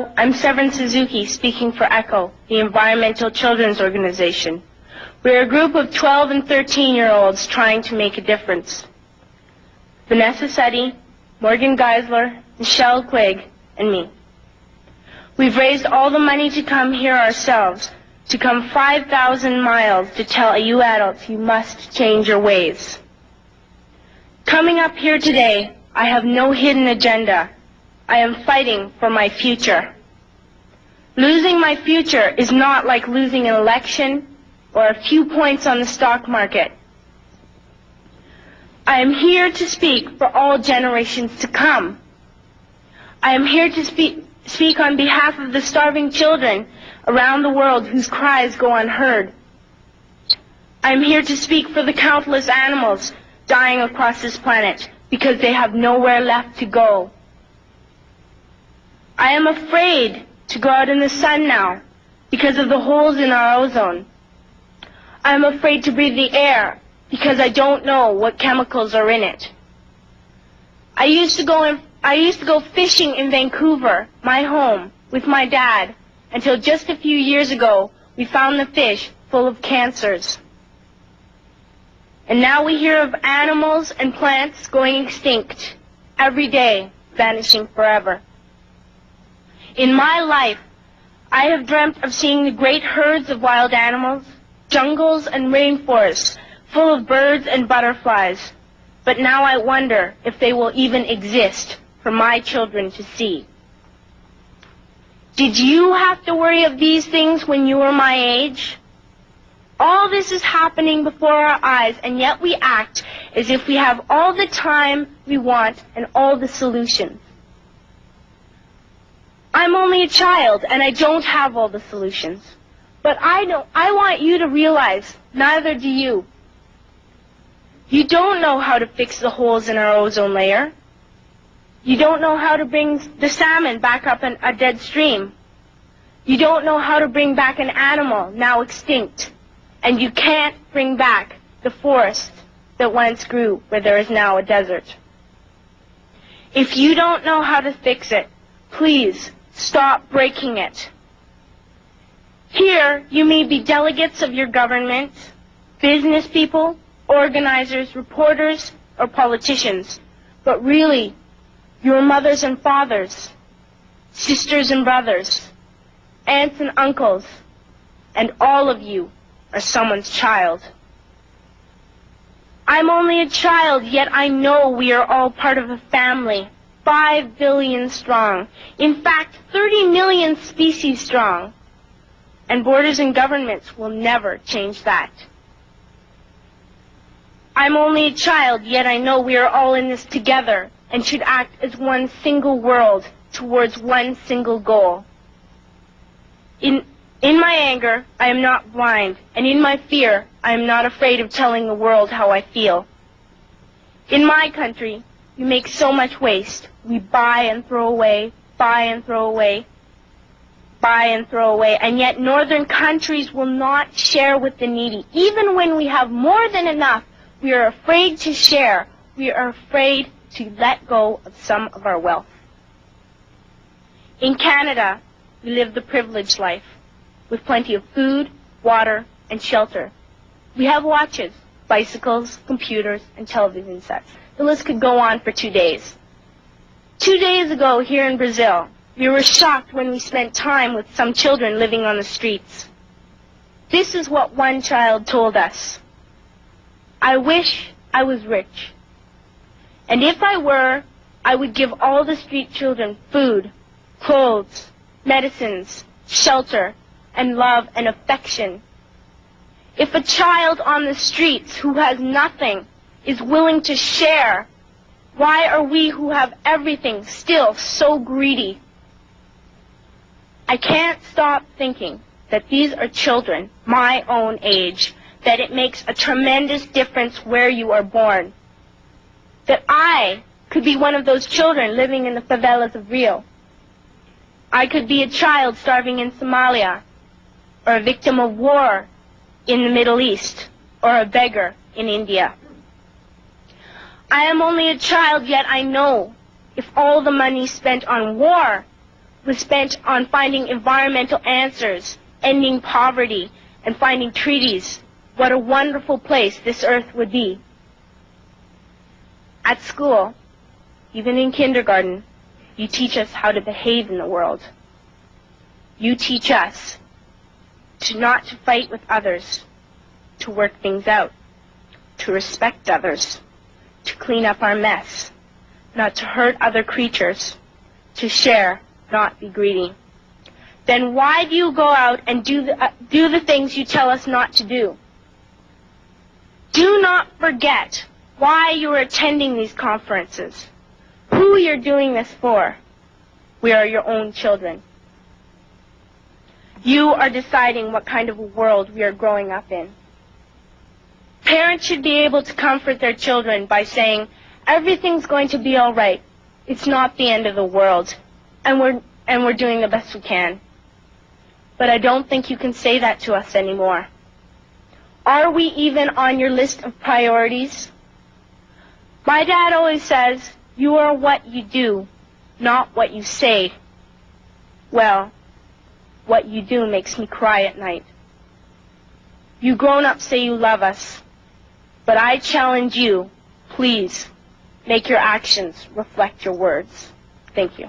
Hello, I'm Severin Suzuki, speaking for ECHO, the Environmental Children's Organization. We're a group of 12 and 13-year-olds trying to make a difference. Vanessa Seti, Morgan Geisler, Michelle Quigg, and me. We've raised all the money to come here ourselves, to come 5,000 miles to tell you adults you must change your ways. Coming up here today, I have no hidden agenda. I am fighting for my future. Losing my future is not like losing an election or a few points on the stock market. I am here to speak for all generations to come. I am here to speak on behalf of the starving children around the world whose cries go unheard. I am here to speak for the countless animals dying across this planet because they have nowhere left to go. I am afraid to go out in the sun now because of the holes in our ozone. I am afraid to breathe the air because I don't know what chemicals are in it. I used to go fishing in Vancouver, my home, with my dad, until just a few years ago we found the fish full of cancers. And now we hear of animals and plants going extinct, every day vanishing forever. In my life, I have dreamt of seeing the great herds of wild animals, jungles and rainforests full of birds and butterflies. But now I wonder if they will even exist for my children to see. Did you have to worry of these things when you were my age? All this is happening before our eyes, and yet we act as if we have all the time we want and all the solutions. I'm only a child, and I don't have all the solutions. But I want you to realize, neither do you. You don't know how to fix the holes in our ozone layer. You don't know how to bring the salmon back up in a dead stream. You don't know how to bring back an animal now extinct. And you can't bring back the forest that once grew where there is now a desert. If you don't know how to fix it, please stop breaking it. Here, you may be delegates of your government, business people, organizers, reporters, or politicians, but really, your mothers and fathers, sisters and brothers, aunts and uncles, and all of you are someone's child. I'm only a child, yet I know we are all part of a family, 5 billion strong. In fact, 30 million species strong. And borders and governments will never change that. I'm only a child, yet I know we are all in this together and should act as one single world towards one single goal. In my anger, I am not blind, and in my fear, I am not afraid of telling the world how I feel. In my country, we make so much waste. We buy and throw away, buy and throw away, buy and throw away, and yet northern countries will not share with the needy. Even when we have more than enough, we are afraid to share. We are afraid to let go of some of our wealth. In Canada, we live the privileged life, with plenty of food, water, and shelter. We have watches, bicycles, computers, and television sets. The list could go on for 2 days. 2 days ago, here in Brazil, we were shocked when we spent time with some children living on the streets. This is what one child told us. I wish I was rich. And if I were, I would give all the street children food, clothes, medicines, shelter, and love and affection. If a child on the streets who has nothing is willing to share, why are we who have everything still so greedy? I can't stop thinking that these are children my own age, that it makes a tremendous difference where you are born. That I could be one of those children living in the favelas of Rio. I could be a child starving in Somalia, or a victim of war in the Middle East, or a beggar in India. I am only a child, yet I know if all the money spent on war was spent on finding environmental answers, ending poverty, and finding treaties, what a wonderful place this earth would be. At school, even in kindergarten, you teach us how to behave in the world. You teach us not to fight with others, to work things out, to respect others, to clean up our mess, not to hurt other creatures, to share, not be greedy. Then why do you go out and do the things you tell us not to do? Do not forget why you are attending these conferences, who you're doing this for. We are your own children. You are deciding what kind of a world we are growing up in. Parents should be able to comfort their children by saying, everything's going to be all right. It's not the end of the world, and we're doing the best we can. But I don't think you can say that to us anymore. Are we even on your list of priorities? My dad always says, you are what you do, not what you say. Well, what you do makes me cry at night. You grown-ups say you love us, but I challenge you, please, make your actions reflect your words. Thank you.